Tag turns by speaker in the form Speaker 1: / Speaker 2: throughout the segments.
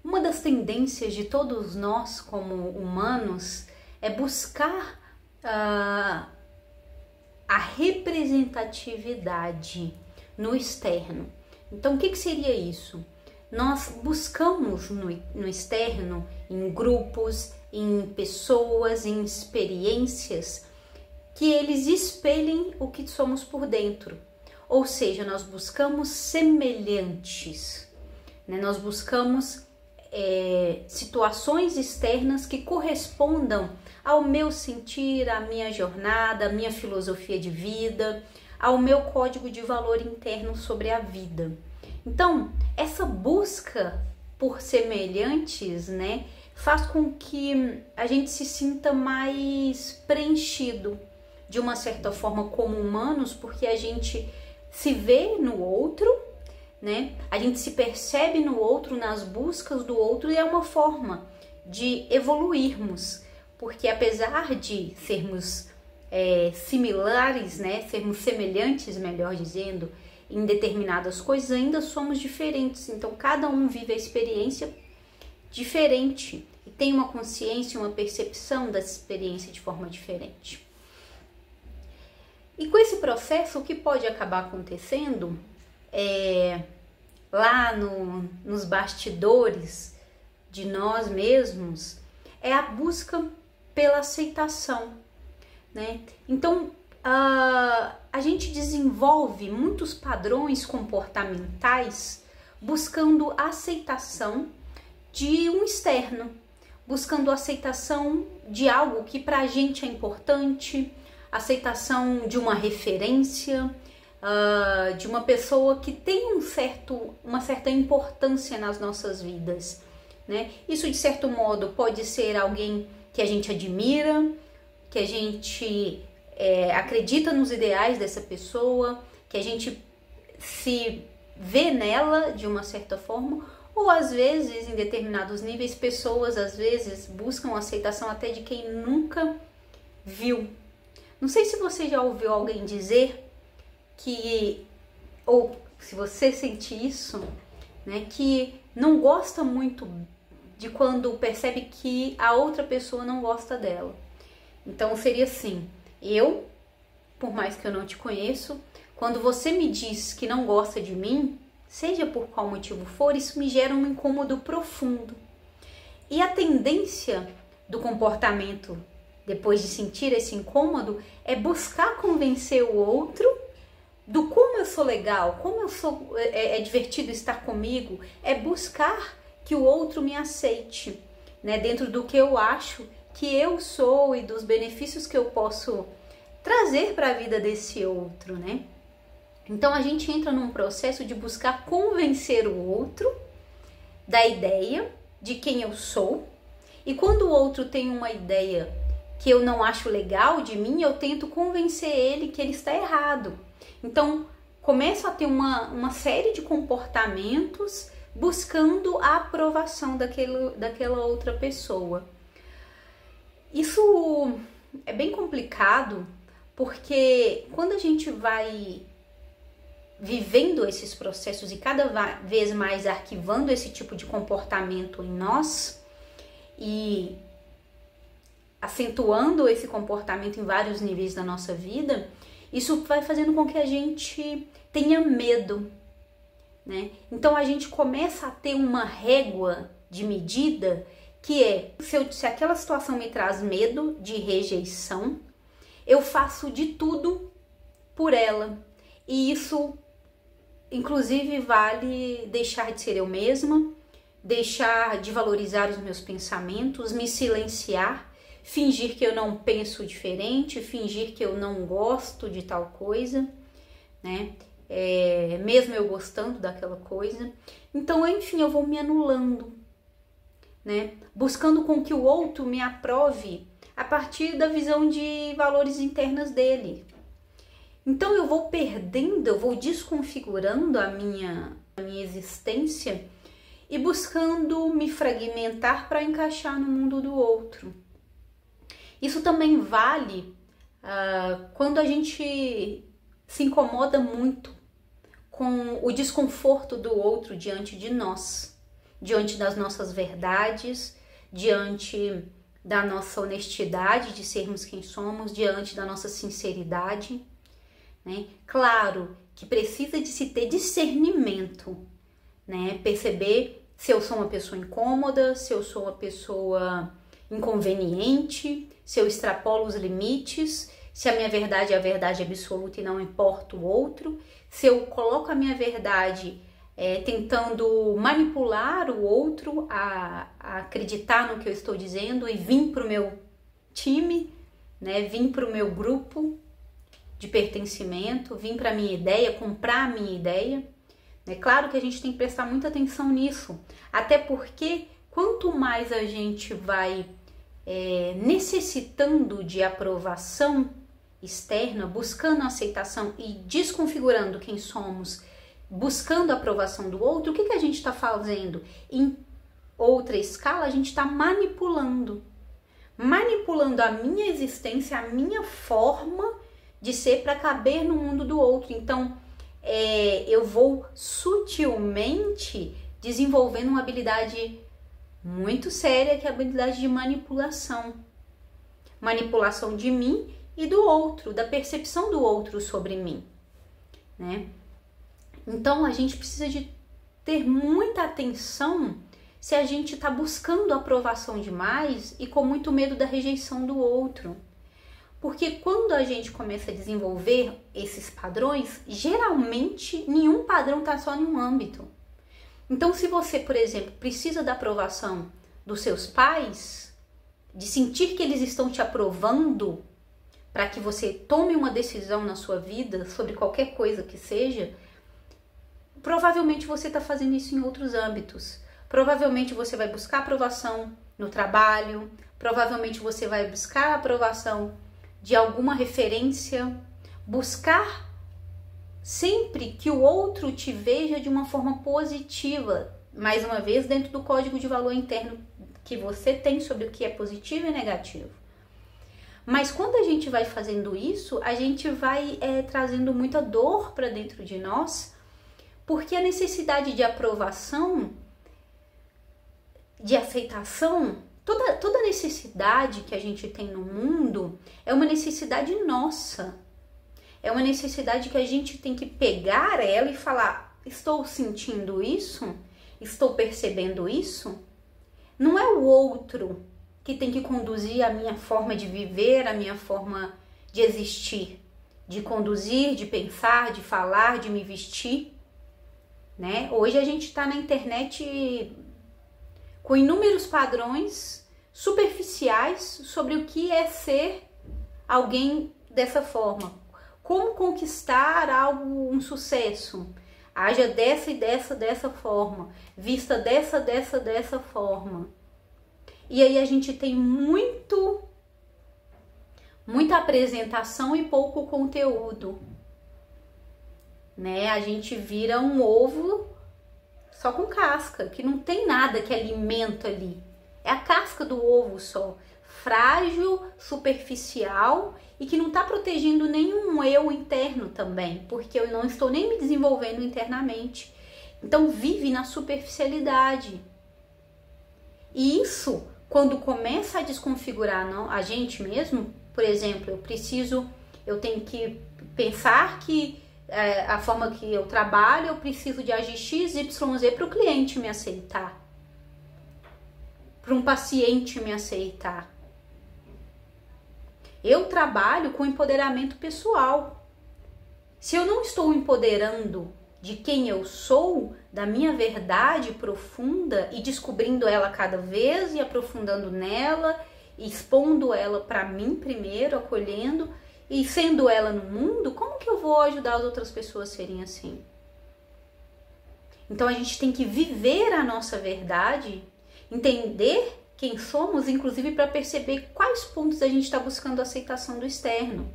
Speaker 1: Uma das tendências de todos nós como humanos é buscar a representatividade no externo. Então, o que seria isso? Nós buscamos no externo, em grupos, em pessoas, em experiências, que eles espelhem o que somos por dentro. Ou seja, nós buscamos semelhantes, né? Nós buscamos situações externas que correspondam ao meu sentir, à minha jornada, à minha filosofia de vida, ao meu código de valor interno sobre a vida. Então, essa busca por semelhantes, né, faz com que a gente se sinta mais preenchido, de uma certa forma, como humanos, porque a gente se vê no outro, né? A gente se percebe no outro, nas buscas do outro, e é uma forma de evoluirmos, porque apesar de sermos similares, né, sermos semelhantes, melhor dizendo, em determinadas coisas, ainda somos diferentes. Então, cada um vive a experiência diferente e tem uma consciência, uma percepção dessa experiência de forma diferente. E com esse processo, o que pode acabar acontecendo lá nos bastidores de nós mesmos é a busca pela aceitação, né? Então, a gente desenvolve muitos padrões comportamentais buscando a aceitação de um externo, buscando a aceitação de algo que para a gente é importante, aceitação de uma referência, de uma pessoa que tem uma certa importância nas nossas vidas, né? Isso, de certo modo, pode ser alguém que a gente admira, que a gente acredita nos ideais dessa pessoa, que a gente se vê nela de uma certa forma, ou às vezes, em determinados níveis, pessoas às vezes buscam aceitação até de quem nunca viu. Não sei se você já ouviu alguém dizer ou se você sente isso, né, que não gosta muito de quando percebe que a outra pessoa não gosta dela. Então seria assim: por mais que eu não te conheço, quando você me diz que não gosta de mim, seja por qual motivo for, isso me gera um incômodo profundo. E a tendência do comportamento, depois de sentir esse incômodo, é buscar convencer o outro do como eu sou legal, como eu sou, é divertido estar comigo, é buscar que o outro me aceite, né, dentro do que eu acho que eu sou e dos benefícios que eu posso trazer para a vida desse outro, né? Então a gente entra num processo de buscar convencer o outro da ideia de quem eu sou, e quando o outro tem uma ideia que eu não acho legal de mim, eu tento convencer ele que ele está errado. Então começo a ter uma série de comportamentos buscando a aprovação daquela outra pessoa. Isso é bem complicado, porque quando a gente vai vivendo esses processos e cada vez mais arquivando esse tipo de comportamento em nós e acentuando esse comportamento em vários níveis da nossa vida, isso vai fazendo com que a gente tenha medo, né? Então a gente começa a ter uma régua de medida que se aquela situação me traz medo de rejeição, eu faço de tudo por ela. E isso, inclusive, vale deixar de ser eu mesma, deixar de valorizar os meus pensamentos, me silenciar, fingir que eu não penso diferente, fingir que eu não gosto de tal coisa, né? Mesmo eu gostando daquela coisa. Então, enfim, eu vou me anulando, né? Buscando com que o outro me aprove a partir da visão de valores internos dele. Então eu vou perdendo, eu vou desconfigurando a minha existência e buscando me fragmentar para encaixar no mundo do outro. Isso também vale quando a gente se incomoda muito com o desconforto do outro diante de nós. diante das nossas verdades, diante da nossa honestidade de sermos quem somos, diante da nossa sinceridade, né? Claro que precisa de se ter discernimento, né? Perceber se eu sou uma pessoa incômoda, se eu sou uma pessoa inconveniente, se eu extrapolo os limites, se a minha verdade é a verdade absoluta e não importa o outro, se eu coloco a minha verdade tentando manipular o outro a acreditar no que eu estou dizendo e vir para o meu time, né? Vir para o meu grupo de pertencimento, vir para a minha ideia, comprar a minha ideia. É claro que a gente tem que prestar muita atenção nisso, até porque quanto mais a gente vai necessitando de aprovação externa, buscando aceitação e desconfigurando quem somos, buscando a aprovação do outro, o que a gente está fazendo? Em outra escala, a gente está manipulando a minha existência, a minha forma de ser para caber no mundo do outro. Então, eu vou sutilmente desenvolvendo uma habilidade muito séria, que é a habilidade de manipulação. Manipulação de mim e do outro, da percepção do outro sobre mim, né? Então, a gente precisa de ter muita atenção se a gente está buscando aprovação demais e com muito medo da rejeição do outro. Porque quando a gente começa a desenvolver esses padrões, geralmente nenhum padrão está só em um âmbito. Então, se você, por exemplo, precisa da aprovação dos seus pais, de sentir que eles estão te aprovando para que você tome uma decisão na sua vida sobre qualquer coisa que seja, provavelmente você está fazendo isso em outros âmbitos. Provavelmente você vai buscar aprovação no trabalho, provavelmente você vai buscar a aprovação de alguma referência, buscar sempre que o outro te veja de uma forma positiva, mais uma vez dentro do código de valor interno que você tem sobre o que é positivo e negativo. Mas quando a gente vai fazendo isso, a gente vai trazendo muita dor para dentro de nós, porque a necessidade de aprovação, de aceitação, toda necessidade que a gente tem no mundo é uma necessidade nossa. É uma necessidade que a gente tem que pegar ela e falar: estou sentindo isso? Estou percebendo isso? Não é o outro que tem que conduzir a minha forma de viver, a minha forma de existir, de conduzir, de pensar, de falar, de me vestir, né? Hoje a gente está na internet com inúmeros padrões superficiais sobre o que é ser alguém dessa forma. Como conquistar algo, um sucesso? Haja dessa e dessa forma, vista dessa forma. E aí a gente tem muita apresentação e pouco conteúdo, né? A gente vira um ovo só com casca, que não tem nada que alimento ali. É a casca do ovo só, frágil, superficial e que não está protegendo nenhum eu interno também, porque eu não estou nem me desenvolvendo internamente. Então vive na superficialidade. E isso, quando começa a desconfigurar a gente mesmo, por exemplo, eu tenho que pensar que a forma que eu trabalho, eu preciso de agir X, Y, Z para o cliente me aceitar, para um paciente me aceitar. Eu trabalho com empoderamento pessoal. Se eu não estou empoderando de quem eu sou, da minha verdade profunda e descobrindo ela cada vez e aprofundando nela, expondo ela para mim primeiro, acolhendo e sendo ela no mundo, como que eu vou ajudar as outras pessoas a serem assim? Então a gente tem que viver a nossa verdade, entender quem somos, inclusive para perceber quais pontos a gente está buscando a aceitação do externo.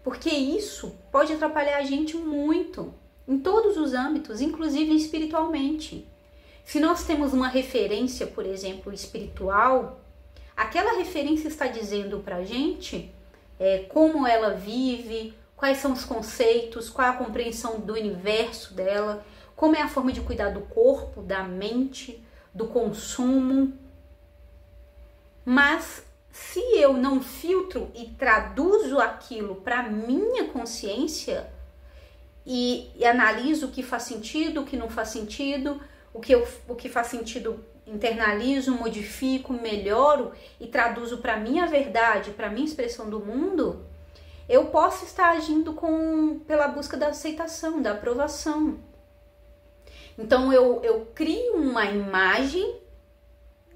Speaker 1: Porque isso pode atrapalhar a gente muito, em todos os âmbitos, inclusive espiritualmente. Se nós temos uma referência, por exemplo, espiritual, aquela referência está dizendo para a gente como ela vive, quais são os conceitos, qual é a compreensão do universo dela, como é a forma de cuidar do corpo, da mente, do consumo. Mas se eu não filtro e traduzo aquilo para minha consciência e analiso o que faz sentido, o que não faz sentido, o que faz sentido internalizo, modifico, melhoro e traduzo para minha verdade, para minha expressão do mundo, eu posso estar agindo pela busca da aceitação, da aprovação. Então eu crio uma imagem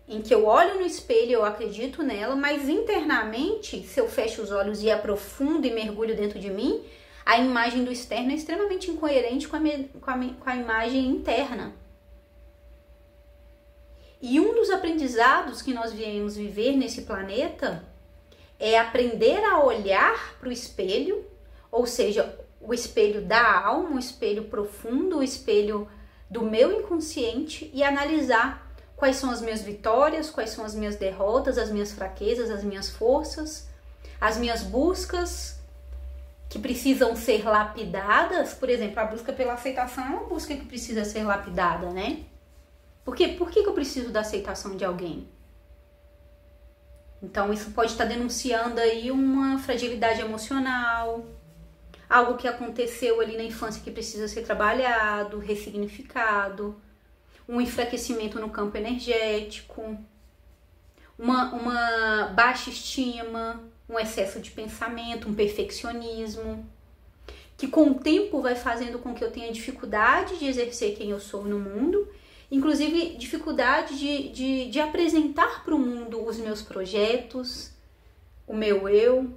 Speaker 1: em que eu olho no espelho, eu acredito nela, mas internamente, se eu fecho os olhos e aprofundo e mergulho dentro de mim, a imagem do externo é extremamente incoerente com a imagem interna. E um dos aprendizados que nós viemos viver nesse planeta é aprender a olhar para o espelho, ou seja, o espelho da alma, o espelho profundo, o espelho do meu inconsciente e analisar quais são as minhas vitórias, quais são as minhas derrotas, as minhas fraquezas, as minhas forças, as minhas buscas que precisam ser lapidadas. Por exemplo, a busca pela aceitação é uma busca que precisa ser lapidada, né? Por que eu preciso da aceitação de alguém? Então, isso pode estar denunciando aí uma fragilidade emocional, algo que aconteceu ali na infância que precisa ser trabalhado, ressignificado, um enfraquecimento no campo energético, uma baixa estima, um excesso de pensamento, um perfeccionismo, que com o tempo vai fazendo com que eu tenha dificuldade de exercer quem eu sou no mundo, inclusive dificuldade de apresentar para o mundo os meus projetos, o meu eu.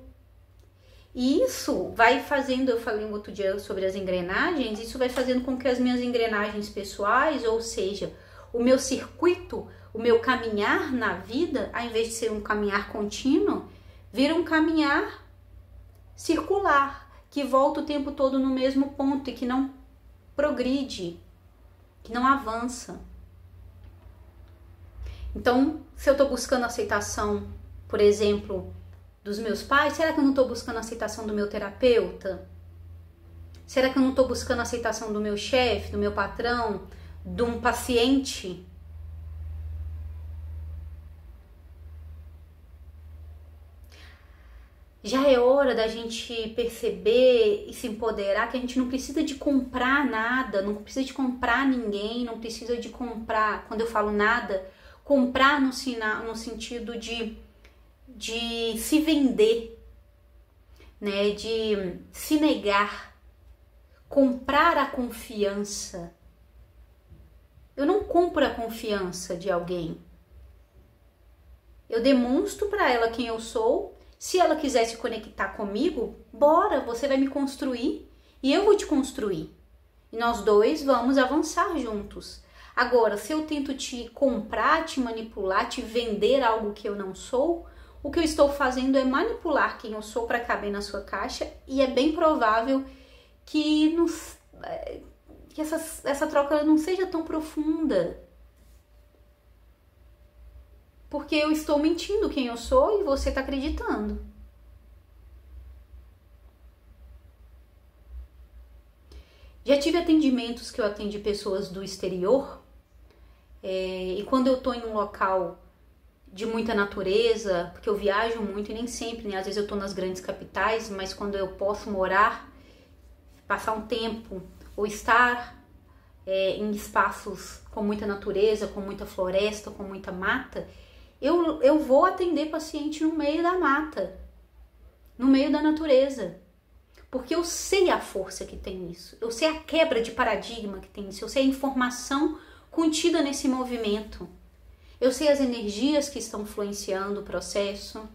Speaker 1: E isso vai fazendo, eu falei um outro dia sobre as engrenagens, isso vai fazendo com que as minhas engrenagens pessoais, ou seja, o meu circuito, o meu caminhar na vida, ao invés de ser um caminhar contínuo, vira um caminhar circular, que volta o tempo todo no mesmo ponto e que não progride, que não avança. Então, se eu estou buscando aceitação, por exemplo, dos meus pais, será que eu não estou buscando a aceitação do meu terapeuta? Será que eu não estou buscando a aceitação do meu chefe, do meu patrão, de um paciente? Já é hora da gente perceber e se empoderar que a gente não precisa de comprar nada, não precisa de comprar ninguém, não precisa de comprar, quando eu falo nada, comprar no sentido de se vender, né? De se negar, comprar a confiança. Eu não compro a confiança de alguém. Eu demonstro para ela quem eu sou. Se ela quiser se conectar comigo, bora, você vai me construir e eu vou te construir. E nós dois vamos avançar juntos. Agora, se eu tento te comprar, te manipular, te vender algo que eu não sou, o que eu estou fazendo é manipular quem eu sou para caber na sua caixa, e é bem provável que essa troca não seja tão profunda. Porque eu estou mentindo quem eu sou e você está acreditando. Já tive atendimentos que eu atendi pessoas do exterior, e quando eu estou em um local de muita natureza, porque eu viajo muito e nem sempre, né? Às vezes eu estou nas grandes capitais, mas quando eu posso morar, passar um tempo ou estar em espaços com muita natureza, com muita floresta, com muita mata, eu vou atender paciente no meio da mata, no meio da natureza, porque eu sei a força que tem isso, eu sei a quebra de paradigma que tem isso, eu sei a informação contida nesse movimento, eu sei as energias que estão influenciando o processo,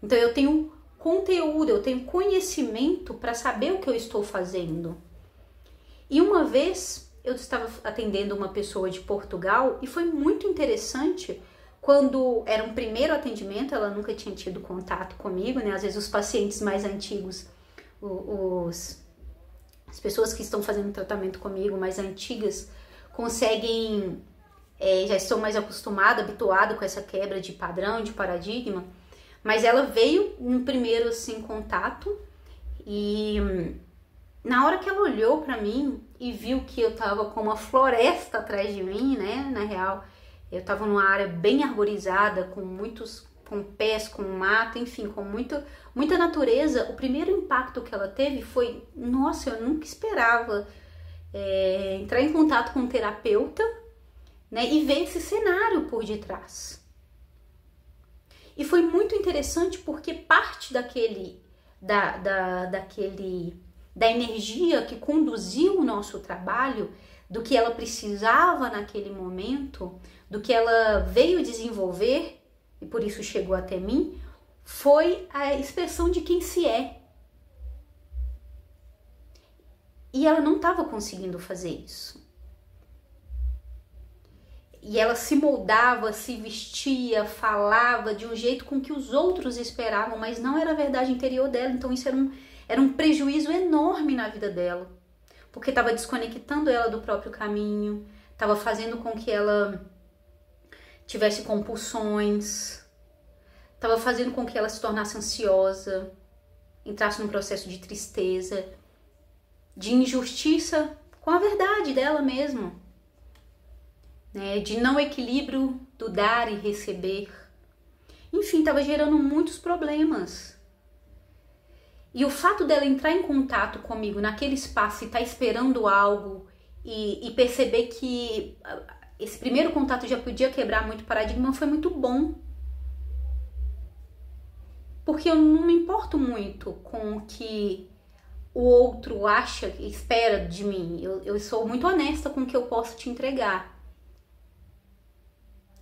Speaker 1: então eu tenho conteúdo, eu tenho conhecimento para saber o que eu estou fazendo. E uma vez eu estava atendendo uma pessoa de Portugal e foi muito interessante. Quando era um primeiro atendimento, ela nunca tinha tido contato comigo, né? Às vezes os pacientes mais antigos, as pessoas que estão fazendo tratamento comigo, mais antigas, conseguem, já estão mais acostumadas, habituadas com essa quebra de padrão, de paradigma. Mas ela veio no primeiro, assim, contato e na hora que ela olhou pra mim e viu que eu tava com uma floresta atrás de mim, né? Na real, Eu estava numa área bem arborizada, com pés, com mato, enfim, com muita natureza. O primeiro impacto que ela teve foi, nossa, eu nunca esperava entrar em contato com um terapeuta, né, e ver esse cenário por detrás. E foi muito interessante porque parte da energia que conduziu o nosso trabalho, do que ela precisava naquele momento, do que ela veio desenvolver, e por isso chegou até mim, foi a expressão de quem se é. E ela não estava conseguindo fazer isso. E ela se moldava, se vestia, falava de um jeito com que os outros esperavam, mas não era a verdade interior dela. Então isso era um prejuízo enorme na vida dela, porque estava desconectando ela do próprio caminho, estava fazendo com que ela tivesse compulsões, estava fazendo com que ela se tornasse ansiosa, entrasse num processo de tristeza, de injustiça com a verdade dela mesma, né? De não equilíbrio do dar e receber. Enfim, estava gerando muitos problemas. E o fato dela entrar em contato comigo naquele espaço e estar esperando algo e perceber que esse primeiro contato já podia quebrar muito paradigma foi muito bom. Porque eu não me importo muito com o que o outro acha e espera de mim. Eu sou muito honesta com o que eu posso te entregar.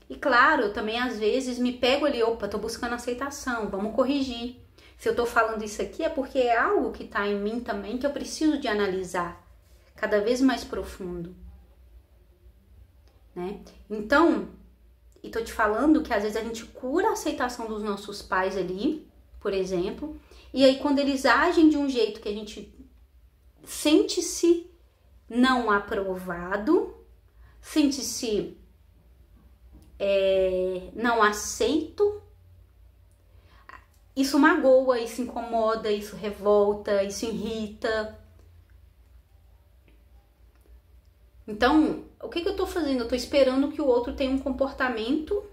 Speaker 1: E claro, eu também às vezes me pego ali, opa, tô buscando aceitação, vamos corrigir. Se eu tô falando isso aqui é porque é algo que tá em mim também que eu preciso de analisar cada vez mais profundo, né? Então, e tô te falando que às vezes a gente cura a aceitação dos nossos pais ali, por exemplo, e aí quando eles agem de um jeito que a gente sente-se não aprovado, sente-se não aceito, isso magoa, isso incomoda, isso revolta, isso irrita. Então, o que eu tô fazendo? Eu tô esperando que o outro tenha um comportamento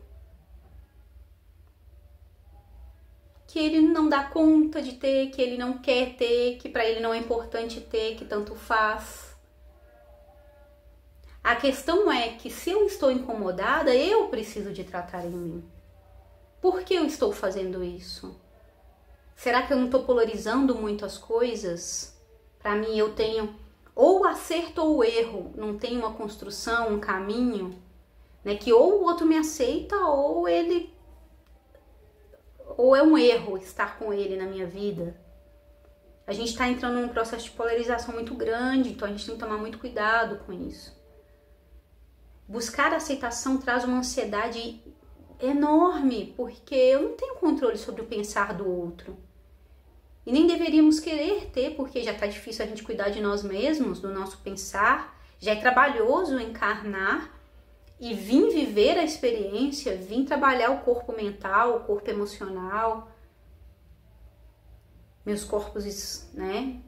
Speaker 1: que ele não dá conta de ter, que ele não quer ter, que pra ele não é importante ter, que tanto faz. A questão é que se eu estou incomodada, eu preciso de tratar em mim. Por que eu estou fazendo isso? Será que eu não estou polarizando muito as coisas? Para mim eu tenho ou acerto ou erro, não tem uma construção, um caminho, né? Que ou o outro me aceita ou é um erro estar com ele na minha vida. A gente está entrando num processo de polarização muito grande, então a gente tem que tomar muito cuidado com isso. Buscar aceitação traz uma ansiedade enorme, porque eu não tenho controle sobre o pensar do outro. E nem deveríamos querer ter, porque já está difícil a gente cuidar de nós mesmos, do nosso pensar. Já é trabalhoso encarnar e vir viver a experiência, vir trabalhar o corpo mental, o corpo emocional, meus corpos, né,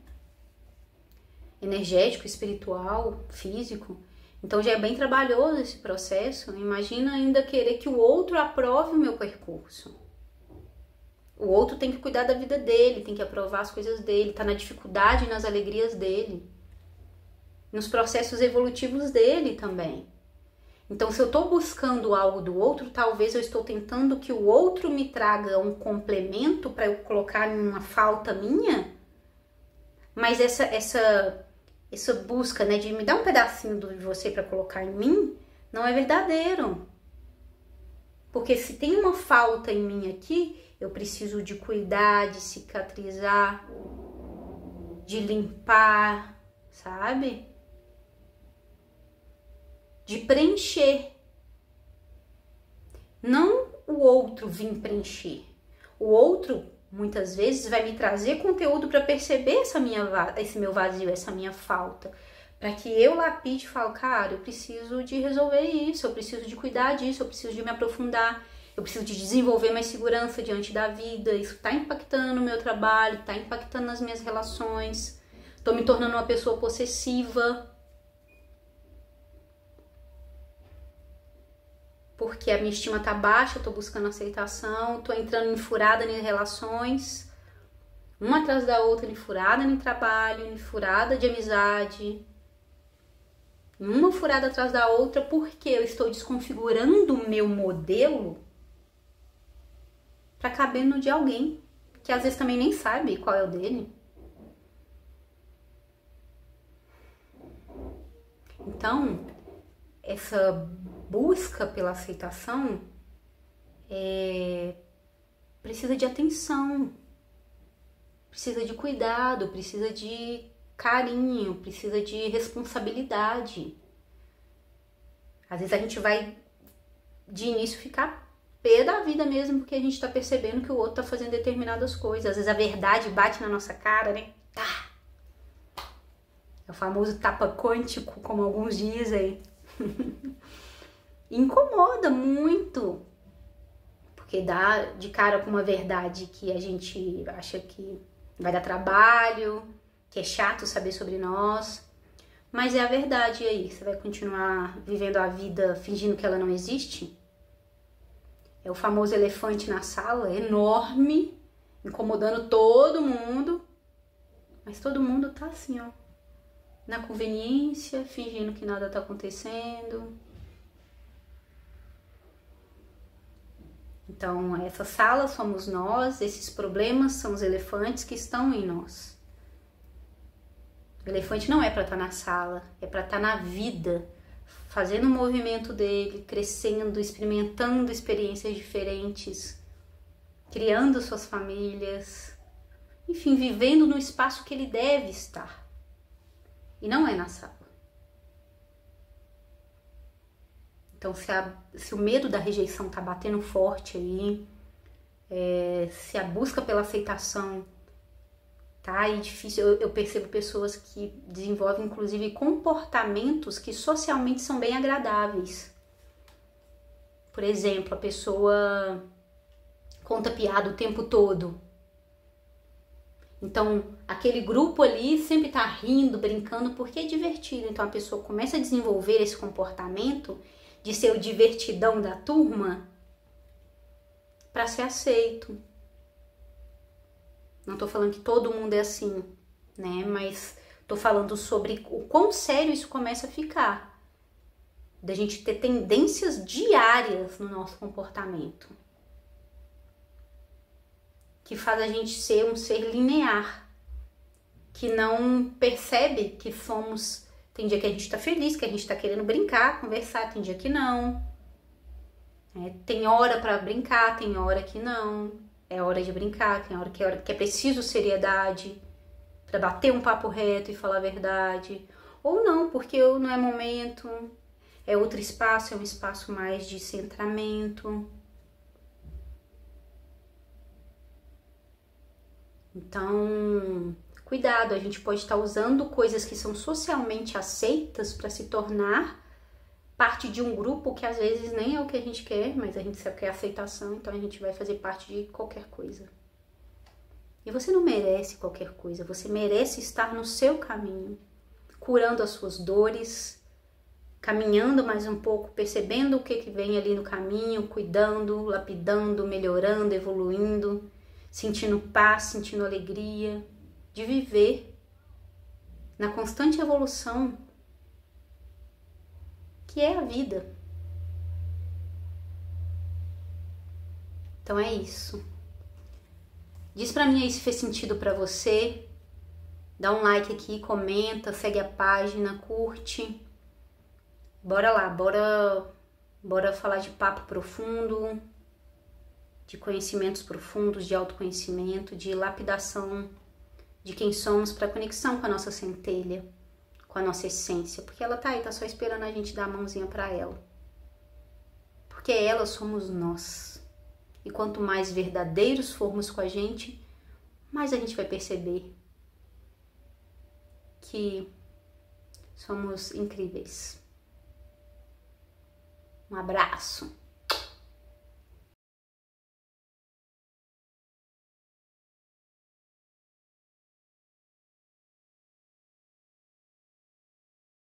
Speaker 1: energético, espiritual, físico. Então já é bem trabalhoso esse processo. Imagina ainda querer que o outro aprove o meu percurso. O outro tem que cuidar da vida dele, tem que aprovar as coisas dele, tá na dificuldade e nas alegrias dele, nos processos evolutivos dele também. Então, se eu tô buscando algo do outro, talvez eu estou tentando que o outro me traga um complemento para eu colocar em uma falta minha, mas essa busca, né, de me dar um pedacinho de você para colocar em mim, não é verdadeiro. Porque se tem uma falta em mim aqui, eu preciso de cuidar, de cicatrizar, de limpar, sabe? De preencher. Não o outro vir preencher. O outro, muitas vezes, vai me trazer conteúdo para perceber esse meu vazio, essa minha falta. Para que eu lapide e falo, cara, eu preciso de resolver isso, eu preciso de cuidar disso, eu preciso de me aprofundar, eu preciso de desenvolver mais segurança diante da vida, isso está impactando no meu trabalho, está impactando nas minhas relações, estou me tornando uma pessoa possessiva. porque a minha estima tá baixa, eu tô buscando aceitação, tô entrando em furada em relações, uma atrás da outra, em furada no trabalho, em furada de amizade, uma furada atrás da outra, porque eu estou desconfigurando o meu modelo para caber no de alguém, que às vezes também nem sabe qual é o dele. Então, essa busca pela aceitação precisa de atenção, precisa de cuidado, precisa de carinho, precisa de responsabilidade. Às vezes a gente vai de início ficar pé da vida mesmo, porque a gente tá percebendo que o outro tá fazendo determinadas coisas. Às vezes a verdade bate na nossa cara, né? Tá! É o famoso tapa quântico, como alguns dizem. Incomoda muito, porque dá de cara com uma verdade que a gente acha que vai dar trabalho, que é chato saber sobre nós, mas é a verdade. E aí, você vai continuar vivendo a vida fingindo que ela não existe? É o famoso elefante na sala, enorme, incomodando todo mundo, mas todo mundo tá assim, ó, na conveniência, fingindo que nada tá acontecendo. Então, essa sala somos nós, esses problemas são os elefantes que estão em nós. O elefante não é para estar na sala, é para estar na vida, fazendo o movimento dele, crescendo, experimentando experiências diferentes, criando suas famílias, enfim, vivendo no espaço que ele deve estar. E não é na sala. Então, se o medo da rejeição tá batendo forte aí, se a busca pela aceitação tá aí difícil, eu percebo pessoas que desenvolvem, inclusive, comportamentos que socialmente são bem agradáveis. Por exemplo, a pessoa conta piada o tempo todo. Então, aquele grupo ali sempre tá rindo, brincando, porque é divertido. Então, a pessoa começa a desenvolver esse comportamento de ser o divertidão da turma para ser aceito. Não tô falando que todo mundo é assim, né? Mas tô falando sobre o quão sério isso começa a ficar. Da gente ter tendências diárias no nosso comportamento. Que faz a gente ser um ser linear. Que não percebe que somos... Tem dia que a gente tá feliz, que a gente tá querendo brincar, conversar, tem dia que não. Tem hora pra brincar, tem hora que não. É hora de brincar, tem hora que é preciso seriedade pra bater um papo reto e falar a verdade. Ou não, porque não é momento, é outro espaço, é um espaço mais de centramento. Então... Cuidado, a gente pode estar usando coisas que são socialmente aceitas para se tornar parte de um grupo que às vezes nem é o que a gente quer, mas a gente só quer aceitação, então a gente vai fazer parte de qualquer coisa. E você não merece qualquer coisa, você merece estar no seu caminho, curando as suas dores, caminhando mais um pouco, percebendo o que vem ali no caminho, cuidando, lapidando, melhorando, evoluindo, sentindo paz, sentindo alegria. De viver na constante evolução que é a vida. Então é isso. Diz pra mim aí se fez sentido pra você. Dá um like aqui, comenta, segue a página, curte. Bora lá, bora falar de papo profundo, de conhecimentos profundos, de autoconhecimento, de lapidação de quem somos para conexão com a nossa centelha, com a nossa essência, porque ela tá aí, tá só esperando a gente dar a mãozinha para ela. Porque ela somos nós. E quanto mais verdadeiros formos com a gente, mais a gente vai perceber que somos incríveis. Um abraço.